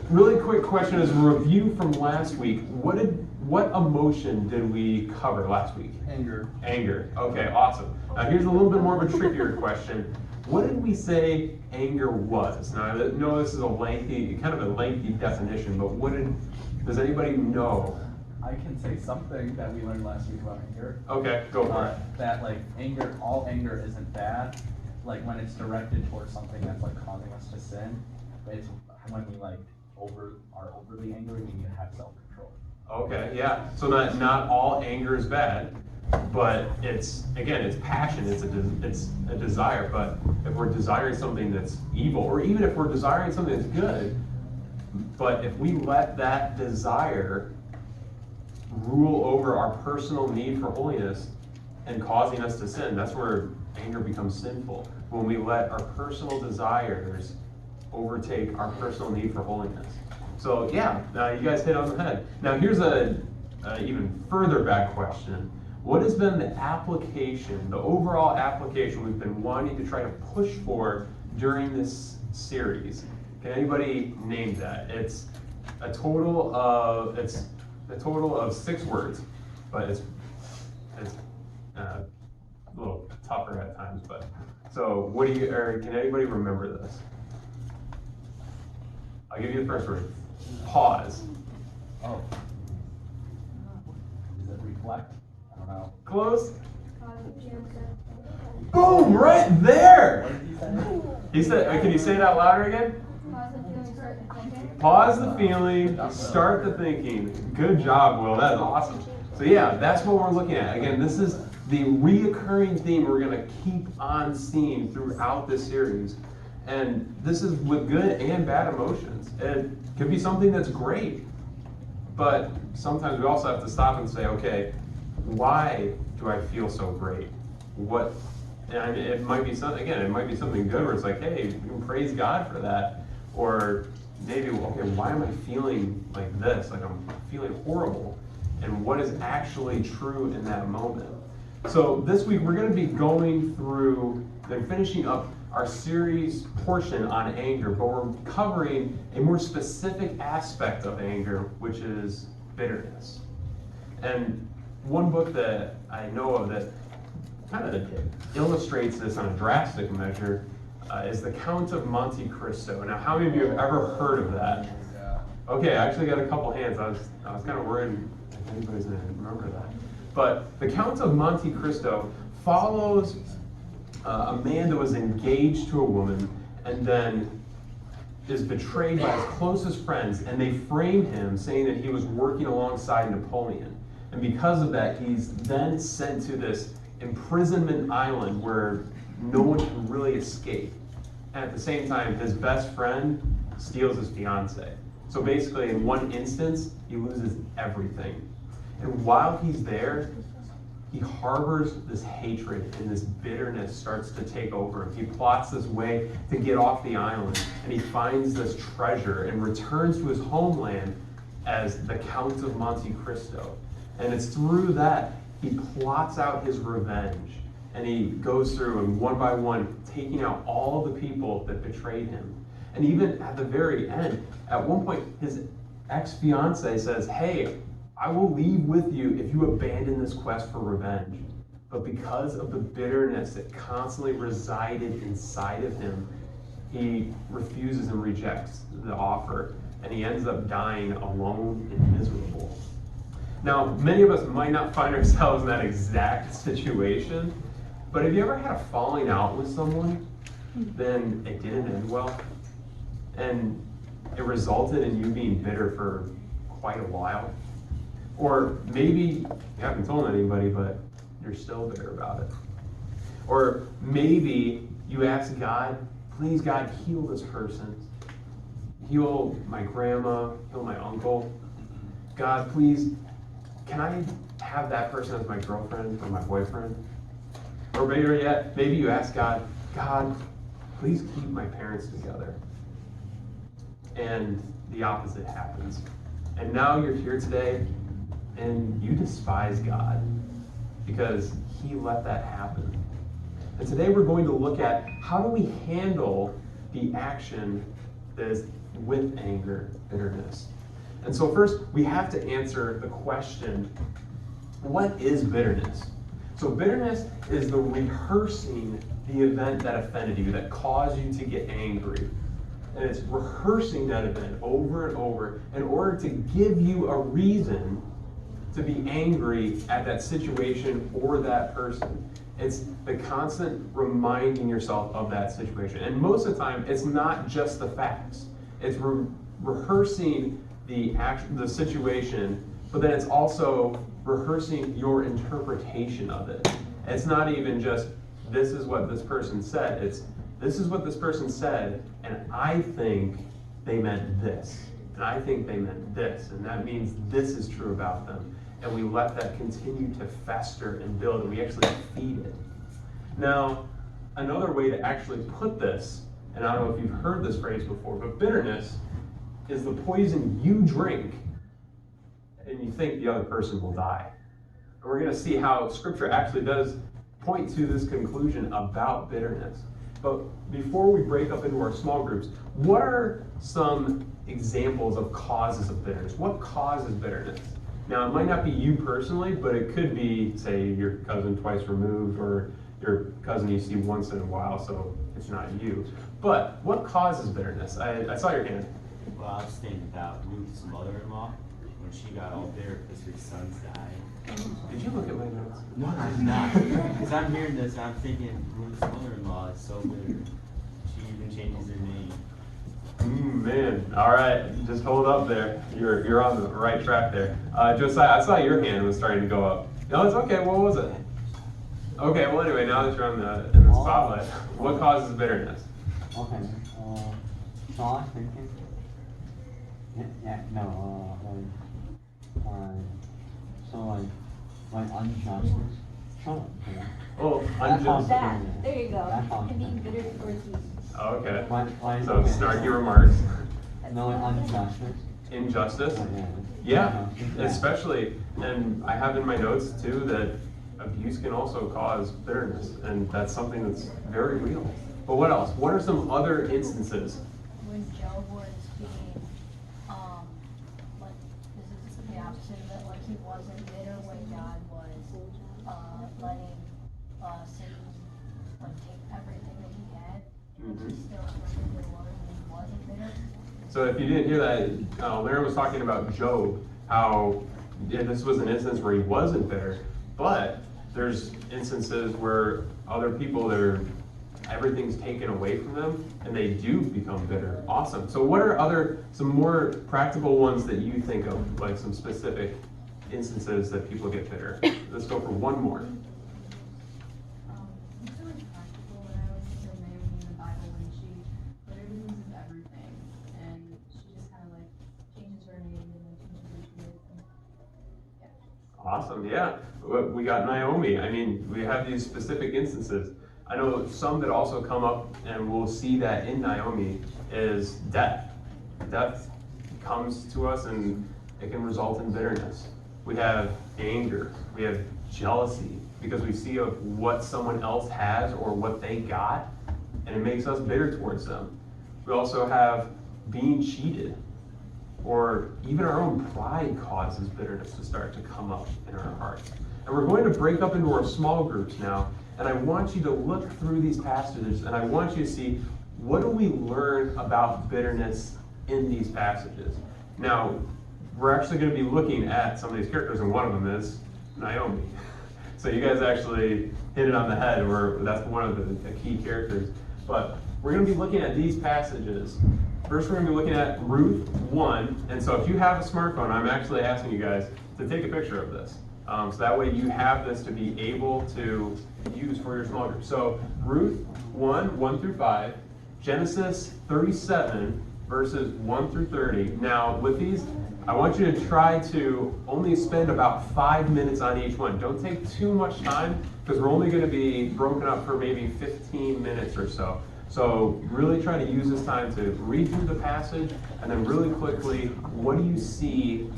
really quick question as a review from last week. What emotion did we cover last week? Anger. Anger. Okay, awesome. Now here's a little bit more of a trickier question. What did we say anger was? Now I know this is kind of a lengthy definition, but does anybody know? I can say something that we learned last week about anger. Okay, go for it. That like all anger isn't bad. Like when it's directed towards something that's like causing us to sin. It's when we like are overly angry, we need to have self-control. Okay, yeah. So not all anger is bad, but it's passion. It's a desire. But if we're desiring something that's evil, or even if we're desiring something that's good, but if we let that desire rule over our personal need for holiness and causing us to sin, that's where anger becomes sinful. When we let our personal desires overtake our personal need for holiness. So yeah, you guys hit on the head. Now here's a even further back question. What has been the application, the overall application we've been wanting to try to push for during this series? Can anybody name that? It's a total of 6 words, but it's a little tougher at times. But so can anybody remember this? I'll give you the first word. Pause. Oh. Is it reflect? I don't know. Close. Boom! Right there. What did he say? He said. Can you say it out louder again? Pause the feeling, start the thinking. Good job, Will. That's awesome. So yeah, that's what we're looking at. Again, this is the reoccurring theme we're going to keep on seeing throughout this series. And this is with good and bad emotions. It could be something that's great, but sometimes we also have to stop and say, okay, why do I feel so great? And it might be something good where it's like, hey, you can praise God for that. Or maybe, okay, why am I feeling like this? Like I'm feeling horrible. And what is actually true in that moment? So this week we're going to be going through and finishing up our series portion on anger, but we're covering a more specific aspect of anger, which is bitterness. And one book that I know of that kind of illustrates this on a drastic measure is The Count of Monte Cristo. Now, how many of you have ever heard of that? Okay, I actually got a couple hands. I was kind of worried if anybody's going to remember that. But The Count of Monte Cristo follows a man that was engaged to a woman and then is betrayed by his closest friends, and they frame him saying that he was working alongside Napoleon. And because of that, he's then sent to this imprisonment island where no one can really escape. And at the same time, his best friend steals his fiance. So basically, in one instance, he loses everything. And while he's there, he harbors this hatred, and this bitterness starts to take over him. He plots this way to get off the island, and he finds this treasure and returns to his homeland as the Count of Monte Cristo. And it's through that he plots out his revenge, and he goes through and one by one taking out all the people that betrayed him. And even at the very end, at one point, his ex-fiance says, hey, I will leave with you if you abandon this quest for revenge. But because of the bitterness that constantly resided inside of him, he refuses and rejects the offer, and he ends up dying alone and miserable. Now, many of us might not find ourselves in that exact situation, but have you ever had a falling out with someone, then it didn't end well, and it resulted in you being bitter for quite a while? Or maybe you haven't told anybody, but you're still bitter about it. Or maybe you ask God, please God, heal this person. Heal my grandma, heal my uncle. God, please, can I have that person as my girlfriend or my boyfriend? Or better yet, maybe you ask God, God, please keep my parents together. And the opposite happens. And now you're here today, and you despise God because he let that happen. And today we're going to look at how do we handle the action that is with anger, bitterness. And so first, we have to answer the question, what is bitterness? So bitterness is the rehearsing the event that offended you, that caused you to get angry. And it's rehearsing that event over and over in order to give you a reason to be angry at that situation or that person. It's the constant reminding yourself of that situation. And most of the time, it's not just the facts. It's rehearsing the situation, but then it's also rehearsing your interpretation of it. It's not even just, this is what this person said. It's, this is what this person said, and I think they meant this. And I think they meant this. And that means this is true about them. And we let that continue to fester and build, and we actually feed it. Now, another way to actually put this, and I don't know if you've heard this phrase before, but bitterness is the poison you drink and you think the other person will die. And we're going to see how Scripture actually does point to this conclusion about bitterness. But before we break up into our small groups, what are some examples of causes of bitterness? What causes bitterness? Now, it might not be you personally, but it could be, say, your cousin twice removed, or your cousin you see once in a while, so it's not you. But what causes bitterness? I saw your hand. Well, I was thinking about Ruth's mother-in-law when she got all bitter because her sons died. Did you look at my notes? No, I did not. Because I'm hearing this and I'm thinking Ruth's mother-in-law is so bitter. She even changes her name. Man, all right, just hold up there. You're on the right track there. Josiah, I saw your hand was starting to go up. No, it's okay. What was it? Okay, well anyway, now that you're in the spotlight, what causes bitterness? Okay, so I was thinking, like unjustice. Oh, unjust. That, there you go. That's And being bitter towards you. Okay. Like, So snarky remarks. No, like injustice. Injustice? Yeah. Yeah, especially, and I have in my notes too that abuse can also cause bitterness, and that's something that's very real. But what else? What are some other instances? When Job was being, like, this is the opposite of it, like he wasn't bitter when God was, letting, Satan, like, take everything that he had. Mhm. He still remembered the Lord and he wasn't bitter. So if you didn't hear that, Larry was talking about Job, how this was an instance where he wasn't bitter, but there's instances where other people, everything's taken away from them and they do become bitter. Awesome. So what are some more practical ones that you think of, like some specific instances that people get bitter? Let's go for one more. It's really practical, and I always think of Naomi in the Bible when she literally loses everything, and she just kind of like changes her name and then changes who she is. And, yeah. Awesome, yeah. We got Naomi. I mean, we have these specific instances. I know some that also come up, and we'll see that in Naomi, is death. Death comes to us and it can result in bitterness. We have anger. We have jealousy because we see of what someone else has or what they got, and it makes us bitter towards them. We also have being cheated, or even our own pride causes bitterness to start to come up in our hearts. And we're going to break up into our small groups now, and I want you to look through these passages, and I want you to see, what do we learn about bitterness in these passages? Now, we're actually going to be looking at some of these characters, and one of them is Naomi. So you guys actually hit it on the head, where that's one of the key characters. But we're going to be looking at these passages. First, we're going to be looking at Ruth 1. And so if you have a smartphone, I'm actually asking you guys to take a picture of this. So that way you have this to be able to use for your small group. So Ruth 1, 1 through 5, Genesis 37, verses 1 through 30. Now with these, I want you to try to only spend about 5 minutes on each one. Don't take too much time, because we're only going to be broken up for maybe 15 minutes or so. So really try to use this time to read through the passage, and then really quickly, what do you see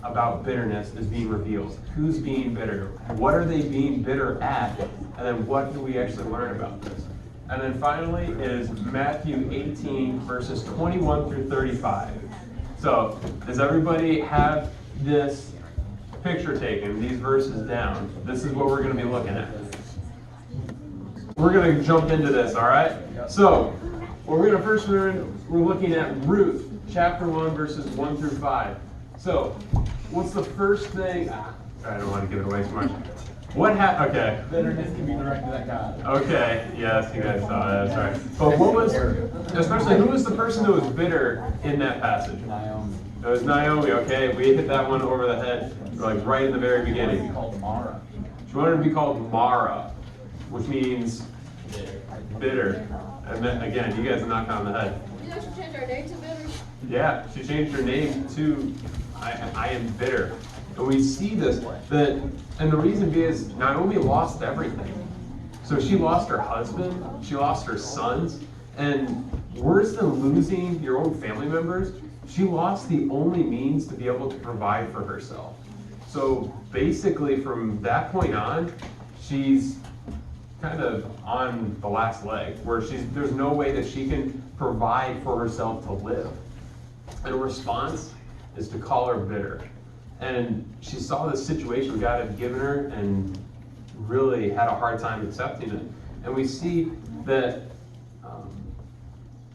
about bitterness is being revealed? Who's being bitter? What are they being bitter at? And then what do we actually learn about this? And then finally is Matthew 18, verses 21 through 35. So, does everybody have this picture taken, these verses down? This is what we're going to be looking at. We're going to jump into this, all right? So, what we're going to first learn, we're looking at Ruth, chapter 1, verses 1 through 5. So, what's the first thing? I don't want to give it away too much. What happened? Okay. Bitterness can be directed at God. Okay, yes, you guys saw that, that's right. But what was, especially, who was the person that was bitter in that passage? Naomi. It was Naomi, okay? We hit that one over the head, like right in the very beginning. It's called Mara. She wanted to be called Mara, which means bitter. And then, again, you guys knocked on the head. You know, she changed her name to Bitter. Yeah, she changed her name to I am bitter. And we see this, and the reason being is Naomi lost everything. So she lost her husband, she lost her sons, and worse than losing your own family members, she lost the only means to be able to provide for herself. So basically from that point on, she's kind of on the last leg, where there's no way that she can provide for herself to live. And a response is to call her bitter. And she saw this situation God had given her and really had a hard time accepting it. And we see that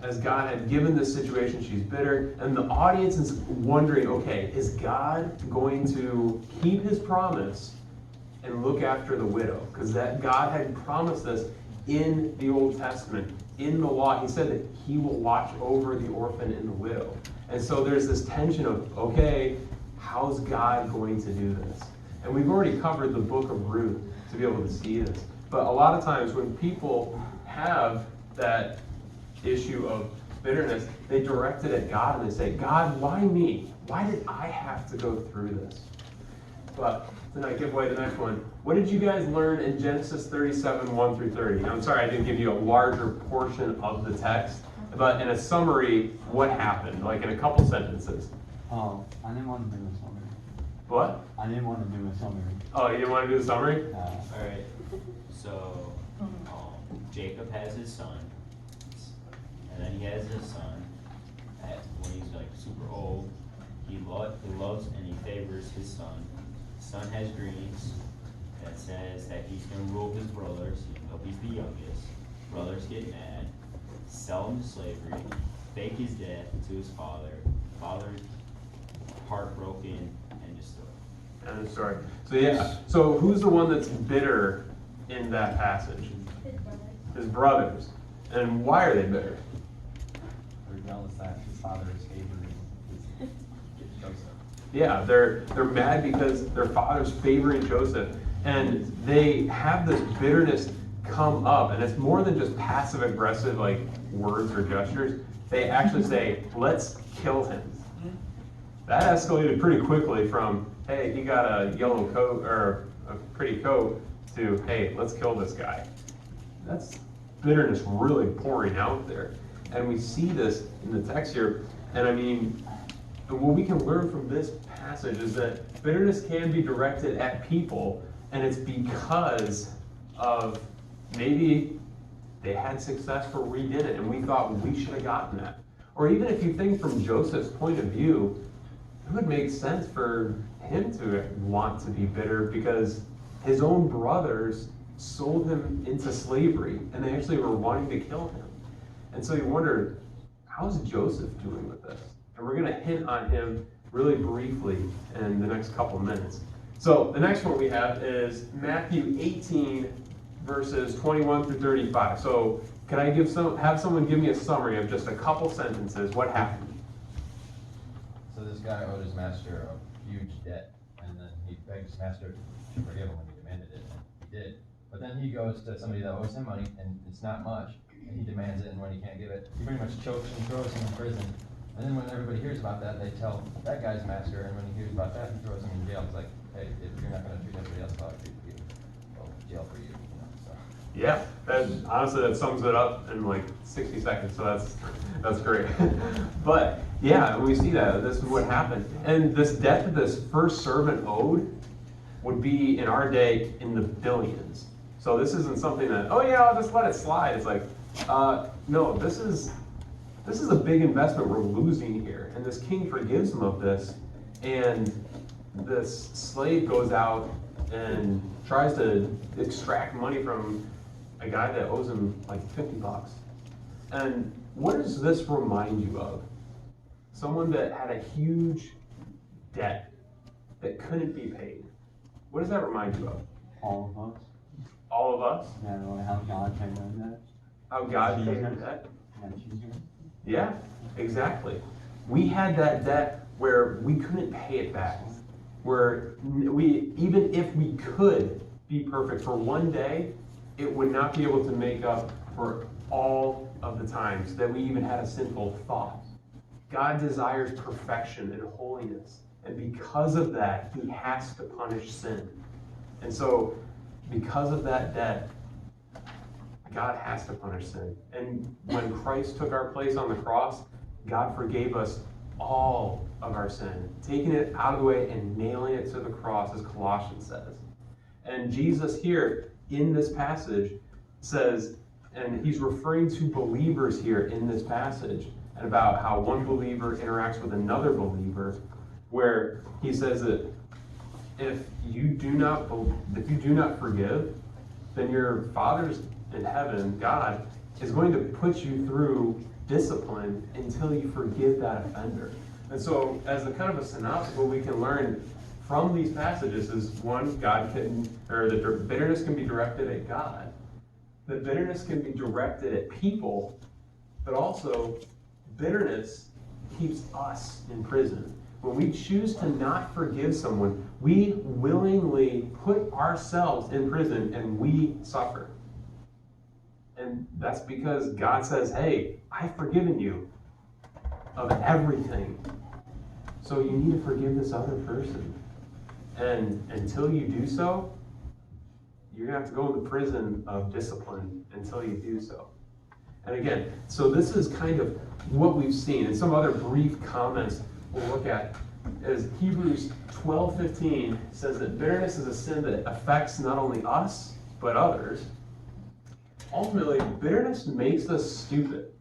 as God had given this situation, she's bitter. And the audience is wondering, okay, is God going to keep his promise and look after the widow? Because that God had promised this in the Old Testament, in the law. He said that he will watch over the orphan and the widow. And so there's this tension of, okay, how's God going to do this? And we've already covered the book of Ruth to be able to see this. But a lot of times when people have that issue of bitterness, they direct it at God and they say, God, why me? Why did I have to go through this? But then I give away the next one. What did you guys learn in Genesis 37, 1 through 30? I'm sorry I didn't give you a larger portion of the text, but in a summary, what happened? Like in a couple sentences. Oh, I didn't want to do a summary. What? I didn't want to do a summary. Oh, you didn't want to do the summary? Alright, so Jacob has his son, and then he has his son when he's like super old. He loves and he favors his son. His son has dreams that says that he's going to rule his brothers, even though he's the youngest. Brothers get mad, sell him to slavery, fake his death to his father. Father's heartbroken and destroyed. And sorry. So yeah. So who's the one that's bitter in that passage? His brothers. And why are they bitter? They're jealous that his father is favoring Joseph. Yeah, they're mad because their father's favoring Joseph, and they have this bitterness come up, and it's more than just passive aggressive like words or gestures. They actually say, "Let's kill him." That escalated pretty quickly from, "Hey, he got a yellow coat or a pretty coat," to, "Hey, let's kill this guy." That's bitterness really pouring out there, and we see this in the text here. And I mean, what we can learn from this passage is that bitterness can be directed at people, and it's because of maybe they had success where we didn't, and we thought we should have gotten that. Or even if you think from Joseph's point of view, it would make sense for him to want to be bitter because his own brothers sold him into slavery, and they actually were wanting to kill him. And so you wonder, how's Joseph doing with this? And we're going to hint on him really briefly in the next couple minutes. So the next one we have is Matthew 18, verses 21 through 35. So can I have someone give me a summary of just a couple sentences? What happened? So this guy owed his master a huge debt, and then he begged his master to forgive him when he demanded it, and he did. But then he goes to somebody that owes him money, and it's not much, and he demands it, and when he can't give it, he pretty much chokes and throws him in prison. And then when everybody hears about that, they tell that guy's master, and when he hears about that, he throws him in jail. It's like, hey, if you're not going to treat everybody else how I treat you, well, jail for you, you know, so. Yeah, honestly, that sums it up in like 60 seconds, so that's great. But yeah, we see that, this is what happened. And this debt that this first servant owed would be in our day in the billions. So this isn't something that, oh yeah, I'll just let it slide. It's like, No, this is a big investment we're losing here. And this king forgives him of this. And this slave goes out and tries to extract money from a guy that owes him like $50. And what does this remind you of? Someone that had a huge debt that couldn't be paid. What does that remind you of? All of us. All of us? Yeah, like how God paid our debt. How God paid our Jesus. debt? Yeah, Jesus. Yeah, exactly. We had that debt where we couldn't pay it back. Where we, even if we could be perfect for one day, it would not be able to make up for all of the times that we even had a sinful thought. God desires perfection and holiness. And because of that, he has to punish sin. And so, because of that debt, God has to punish sin. And when Christ took our place on the cross, God forgave us all of our sin, taking it out of the way and nailing it to the cross, as Colossians says. And Jesus here in this passage says, and he's referring to believers here in this passage, and about how one believer interacts with another believer, where he says that if you do not forgive, then your Father's in heaven, God, is going to put you through discipline until you forgive that offender. And so, as a kind of a synopsis, what we can learn from these passages is, one, the bitterness can be directed at God. The bitterness can be directed at people, but also bitterness keeps us in prison. When we choose to not forgive someone, we willingly put ourselves in prison and we suffer. And that's because God says, hey, I've forgiven you of everything. So you need to forgive this other person. And until you do so, you're going to have to go in the prison of discipline until you do so. And again, so this is kind of what we've seen. And some other brief comments we'll look at is Hebrews 12:15 says that bitterness is a sin that affects not only us, but others. Ultimately, bitterness makes us stupid.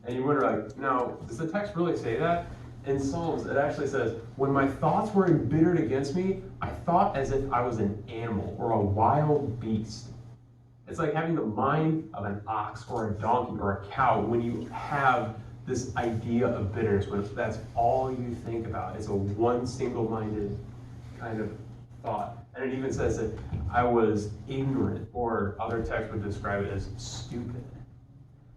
And you wonder, like, now, does the text really say that? In Psalms, it actually says, when my thoughts were embittered against me, I thought as if I was an animal or a wild beast. It's like having the mind of an ox or a donkey or a cow when you have this idea of bitterness, when that's all you think about. It's a one single-minded kind of thought. And it even says that I was ignorant, or other texts would describe it as stupid.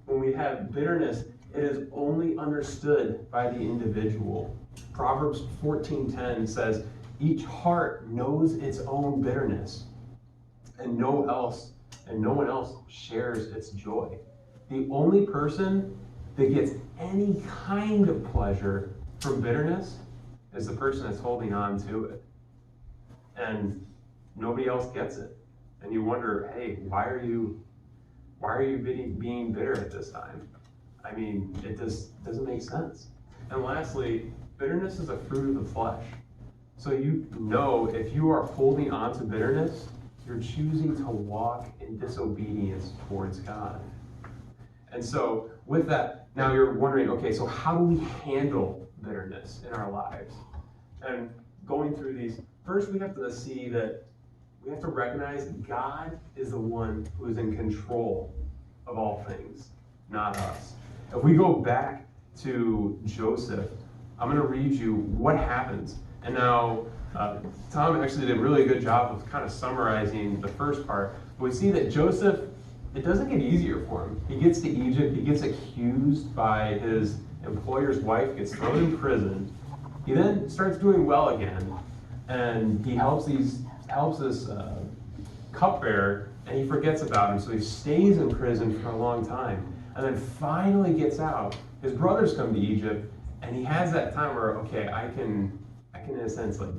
When we have bitterness, it is only understood by the individual. Proverbs 14:10 says, each heart knows its own bitterness, and no one else shares its joy. The only person that gets any kind of pleasure from bitterness is the person that's holding on to it. And nobody else gets it. And you wonder, hey, why are you being bitter at this time? I mean, it just doesn't make sense. And lastly, bitterness is a fruit of the flesh. So you know, if you are holding on to bitterness, you're choosing to walk in disobedience towards God. And so with that, now you're wondering, okay, so how do we handle bitterness in our lives? And going through these, first we have to see that we have to recognize God is the one who is in control of all things, not us. If we go back to Joseph, I'm going to read you what happens. And now, Tom actually did a really good job of kind of summarizing the first part. But we see that Joseph, it doesn't get easier for him. He gets to Egypt, he gets accused by his employer's wife, gets thrown in prison. He then starts doing well again, and he helps this cupbearer, and he forgets about him, so he stays in prison for a long time. And then finally gets out. His brothers come to Egypt, and he has that time where, okay, I can in a sense like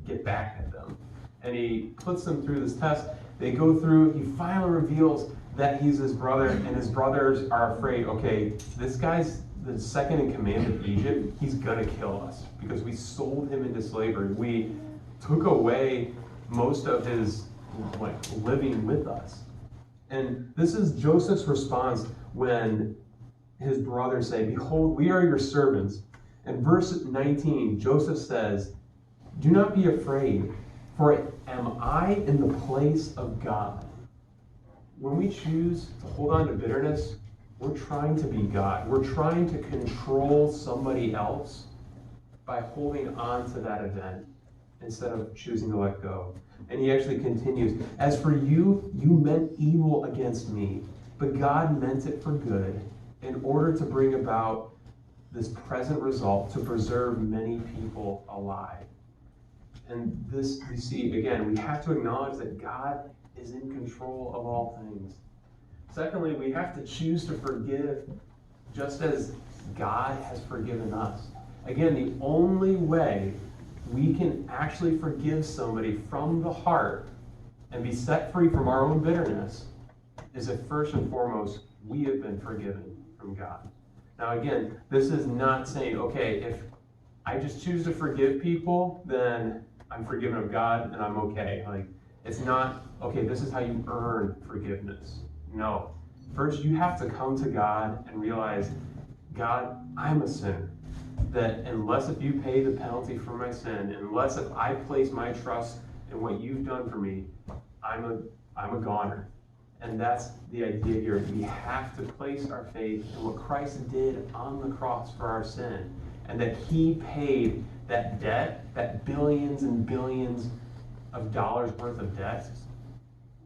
get back at them. And he puts them through this test. They go through, he finally reveals that he's his brother, and his brothers are afraid, okay, this guy's the second in command of Egypt, he's gonna kill us because we sold him into slavery. We took away most of his living with us. And this is Joseph's response when his brothers say, "Behold, we are your servants." In verse 19, Joseph says, "Do not be afraid, for am I in the place of God?" When we choose to hold on to bitterness, we're trying to be God. We're trying to control somebody else by holding on to that event instead of choosing to let go. And he actually continues, "As for you, you meant evil against me, but God meant it for good, in order to bring about this present result, to preserve many people alive." And this, we see, again, we have to acknowledge that God is in control of all things. Secondly, we have to choose to forgive just as God has forgiven us. Again, the only way we can actually forgive somebody from the heart and be set free from our own bitterness is if first and foremost we have been forgiven from God. Now again, this is not saying, okay, if I just choose to forgive people, then I'm forgiven of God and I'm okay. Like, it's not, okay, this is how you earn forgiveness. No. First, you have to come to God and realize, God, I'm a sinner. That unless if you pay the penalty for my sin, unless if I place my trust in what you've done for me, I'm a goner. And that's the idea here. We have to place our faith in what Christ did on the cross for our sin, and that he paid that debt, that billions and billions of dollars worth of debt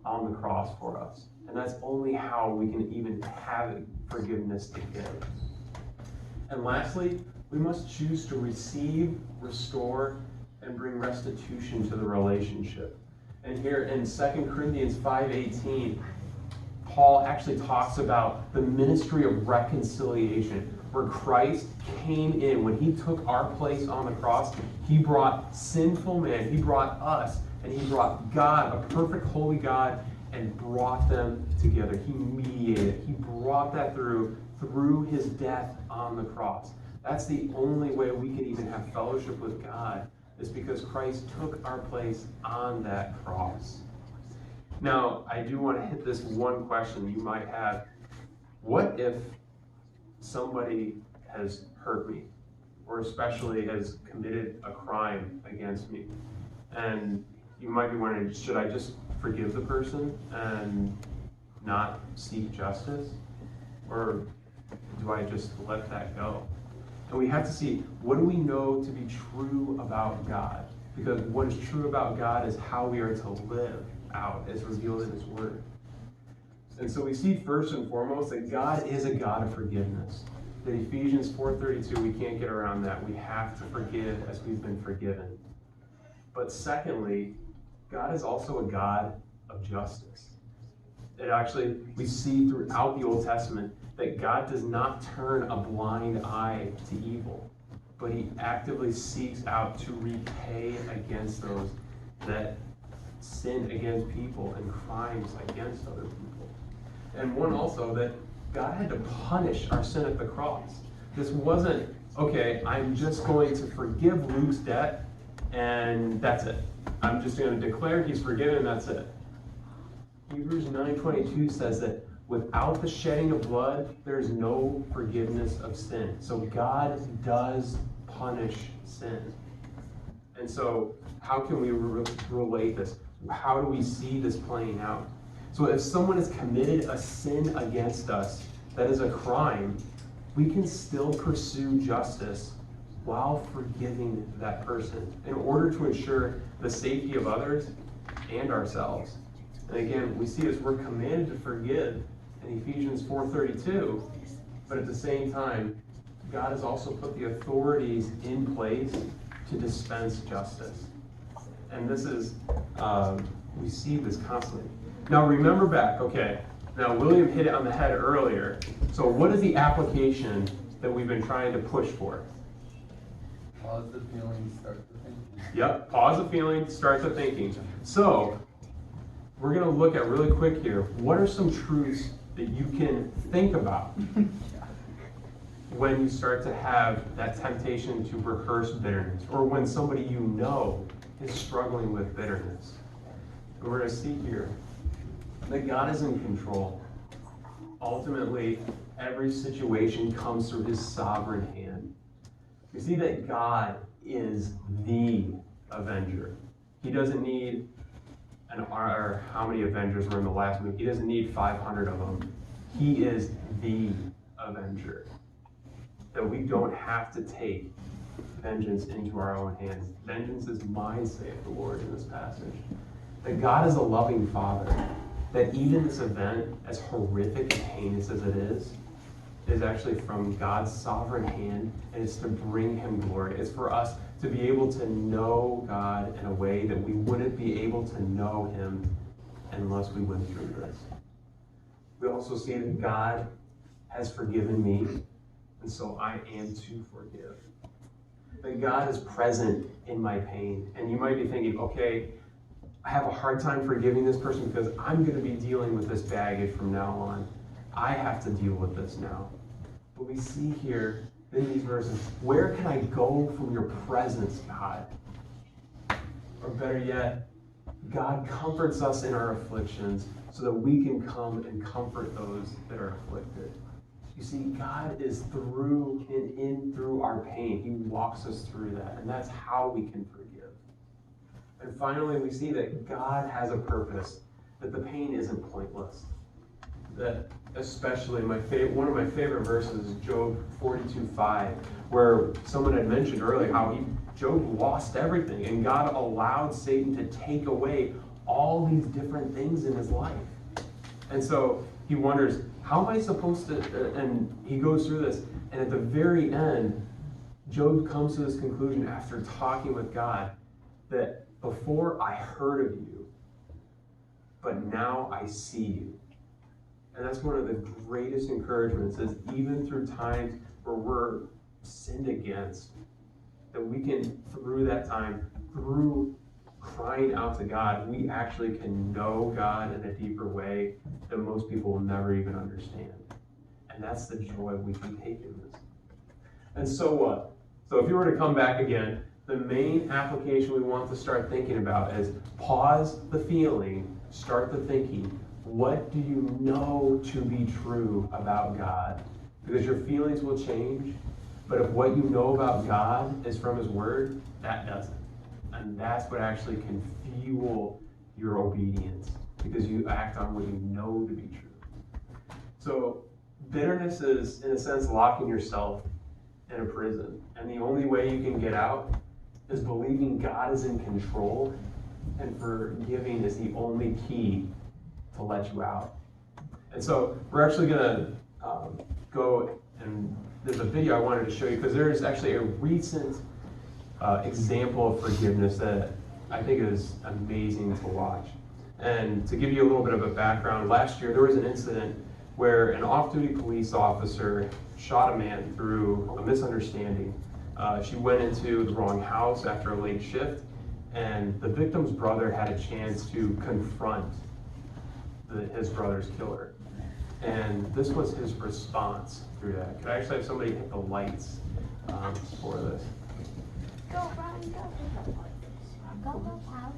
on the cross for us. And that's only how we can even have forgiveness to give. And lastly, we must choose to receive, restore, and bring restitution to the relationship. And here in 2 Corinthians 5:18, Paul actually talks about the ministry of reconciliation, where Christ came in. When he took our place on the cross, he brought sinful man, he brought us, and he brought God, a perfect holy God, and brought them together. He mediated. He brought that through his death on the cross. That's the only way we can even have fellowship with God, is because Christ took our place on that cross. Now, I do want to hit this one question you might have. What if somebody has hurt me, or especially has committed a crime against me? And you might be wondering, should I just forgive the person and not seek justice? Or do I just let that go? And we have to see, what do we know to be true about God? Because what is true about God is how we are to live out as revealed in his word. And so we see first and foremost that God is a God of forgiveness. That Ephesians 4:32, we can't get around that. We have to forgive as we've been forgiven. But secondly, God is also a God of justice. It actually, we see throughout the Old Testament that God does not turn a blind eye to evil, but he actively seeks out to repay against those that sin against people and crimes against other people. And one also, that God had to punish our sin at the cross. This wasn't, okay, I'm just going to forgive Luke's debt and that's it. I'm just going to declare he's forgiven and that's it. Hebrews 9:22 says that without the shedding of blood, there is no forgiveness of sin. So God does punish sin. And so how can we relate this? How do we see this playing out? So if someone has committed a sin against us that is a crime, we can still pursue justice while forgiving that person in order to ensure the safety of others and ourselves. And again, we see this, we're commanded to forgive in Ephesians 4:32, but at the same time, God has also put the authorities in place to dispense justice. And this is, we see this constantly. Now remember back, okay, now William hit it on the head earlier. So what is the application that we've been trying to push for? Pause the feeling, start the thinking. Yep, pause the feeling, start the thinking. So we're going to look at really quick here, what are some truths that you can think about when you start to have that temptation to rehearse bitterness, or when somebody you know is struggling with bitterness? And we're going to see here that God is in control. ultimately, every situation comes through his sovereign hand. We see that God is the avenger. He doesn't need or how many Avengers were in the last movie. He doesn't need 500 of them. He is the avenger. That we don't have to take vengeance into our own hands. Vengeance is mine, saith the Lord in this passage. That God is a loving Father. That even this event, as horrific and heinous as it is actually from God's sovereign hand, and it's to bring him glory. It's for us to be able to know God in a way that we wouldn't be able to know him unless we went through this. We also see that God has forgiven me, and so I am to forgive. That God is present in my pain. And you might be thinking, okay, I have a hard time forgiving this person because I'm going to be dealing with this baggage from now on. I have to deal with this now. But we see here in these verses, where can I go from your presence, God? Or better yet, God comforts us in our afflictions so that we can come and comfort those that are afflicted. You see, God is through and in through our pain. He walks us through that, and that's how we can forgive. And finally, we see that God has a purpose, that the pain isn't pointless. That especially one of my favorite verses is Job 42:5, where someone had mentioned earlier how Job lost everything, and God allowed Satan to take away all these different things in his life. And so he wonders, how am I supposed to, and he goes through this, and at the very end, Job comes to this conclusion after talking with God, that before I heard of you, but now I see you. And that's one of the greatest encouragements, is even through times where we're sinned against, that we can, through that time, through crying out to God, we actually can know God in a deeper way that most people will never even understand. And that's the joy we can take in this. And so what? So if you were to come back again, the main application we want to start thinking about is pause the feeling, start the thinking. What do you know to be true about God? Because your feelings will change, but if what you know about God is from his word, that doesn't. And that's what actually can fuel your obedience, because you act on what you know to be true. So bitterness is, in a sense, locking yourself in a prison. And the only way you can get out is believing God is in control, and forgiving is the only key to let you out. And so we're actually going to go, and there's a video I wanted to show you, because there's actually a recent example of forgiveness that I think is amazing to watch. And to give you a little bit of a background, last year there was an incident where an off-duty police officer shot a man through a misunderstanding. She went into the wrong house after a late shift, and the victim's brother had a chance to confront his brother's killer. And this was his response through that. Could I actually have somebody hit the lights for this? Go, Brian, go. Go, go, Tyler.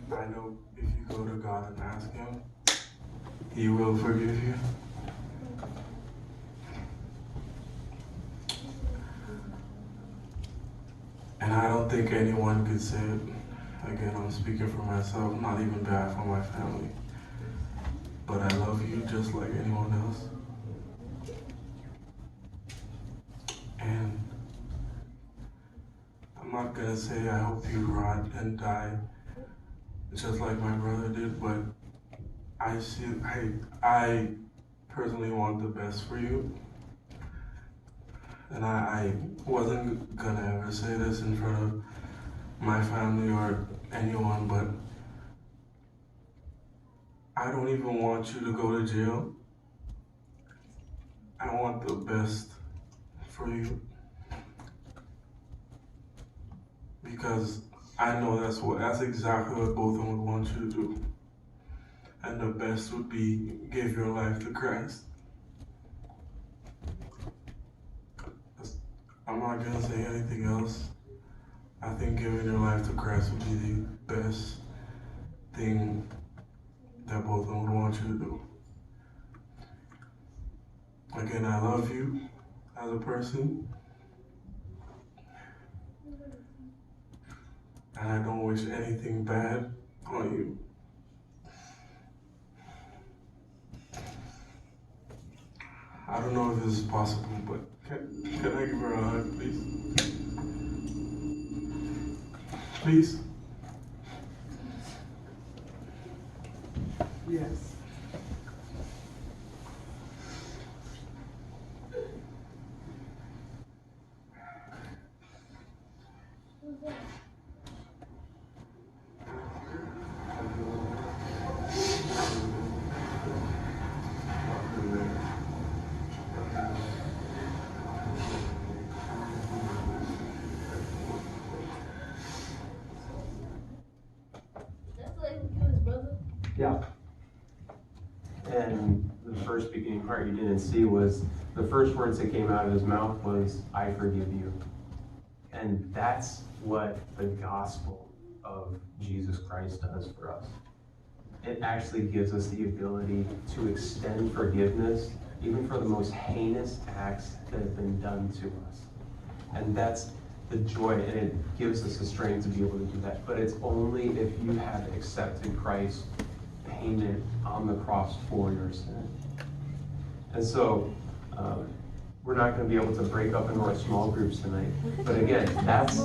And I know if you go to God and ask him, he will forgive you. And I don't think anyone could say it. Again, I'm speaking for myself, not even bad for my family. But I love you just like anyone else. And I'm not gonna say I hope you rot and die just like my brother did, but I personally want the best for you. And I wasn't gonna ever say this in front of my family or anyone, but I don't even want you to go to jail. I want the best for you. Because I know that's exactly what both of them would want you to do. And the best would be give your life to Christ. I'm not gonna say anything else. I think giving your life to Christ would be the best thing that both of them would want you to do. Again, I love you as a person, and I don't wish anything bad on you. I don't know if this is possible, but can I give her a hug, please? Please? Yes. Yeah. And the first beginning part you didn't see was the first words that came out of his mouth was, I forgive you. And that's what the gospel of Jesus Christ does for us. It actually gives us the ability to extend forgiveness even for the most heinous acts that have been done to us. And that's the joy, and it gives us the strength to be able to do that. But it's only if you have accepted Christ's payment on the cross for your sin. And so, we're not going to be able to break up into our small groups tonight. But again, that's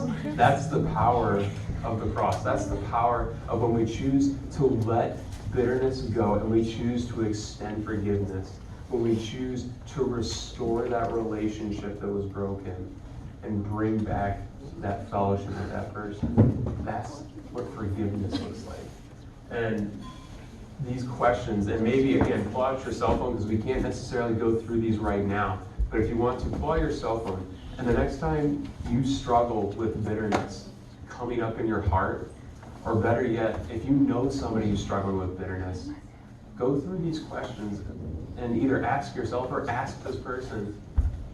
the power of the cross. That's the power of when we choose to let bitterness go and we choose to extend forgiveness. When we choose to restore that relationship that was broken and bring back that fellowship with that person. That's what forgiveness looks like. And these questions, and maybe again, pull out your cell phone because we can't necessarily go through these right now. But if you want to, pull out your cell phone. And the next time you struggle with bitterness coming up in your heart, or better yet, if you know somebody who's struggling with bitterness, go through these questions and either ask yourself or ask this person,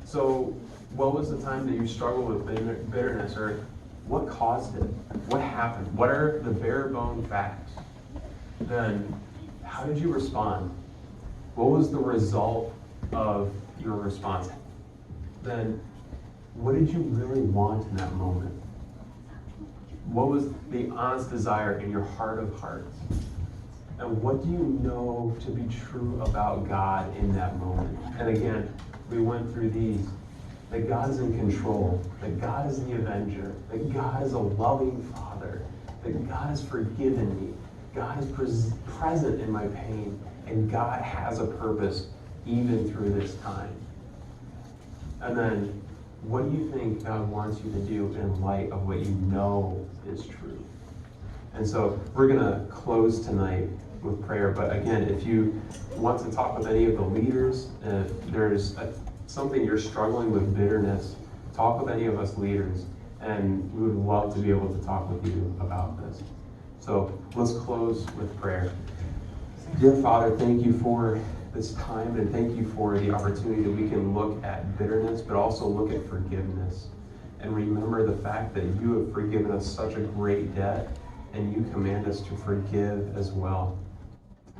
so what was the time that you struggled with bitterness, or what caused it? What happened? What are the bare bone facts? Then how did you respond? What was the result of your response? Then what did you really want in that moment? What was the honest desire in your heart of hearts? And what do you know to be true about God in that moment? And again, we went through these. That God is in control, that God is the avenger, that God is a loving Father, that God has forgiven me, God is present in my pain, and God has a purpose even through this time. And then, what do you think God wants you to do in light of what you know is true? And so, we're going to close tonight with prayer, but again, if you want to talk with any of the leaders, if there's something you're struggling with bitterness, talk with any of us leaders, and we would love to be able to talk with you about this. So let's close with prayer. Dear Father, thank you for this time, and thank you for the opportunity that we can look at bitterness, but also look at forgiveness, and remember the fact that you have forgiven us such a great debt, and you command us to forgive as well.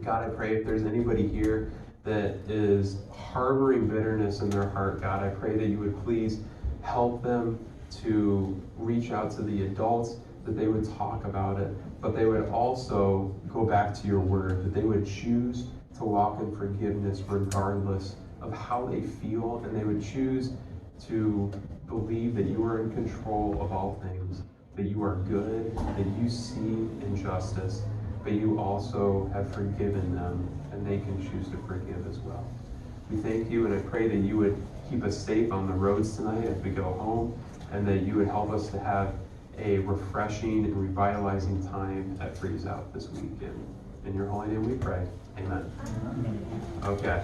God, I pray if there's anybody here that is harboring bitterness in their heart, God, I pray that you would please help them to reach out to the adults, that they would talk about it, but they would also go back to your word, that they would choose to walk in forgiveness regardless of how they feel, and they would choose to believe that you are in control of all things, that you are good, that you see injustice, but you also have forgiven them, and they can choose to forgive as well. We thank you, and I pray that you would keep us safe on the roads tonight as we go home, and that you would help us to have a refreshing and revitalizing time at Freeze Out this weekend. In your holy name we pray. Amen. Okay.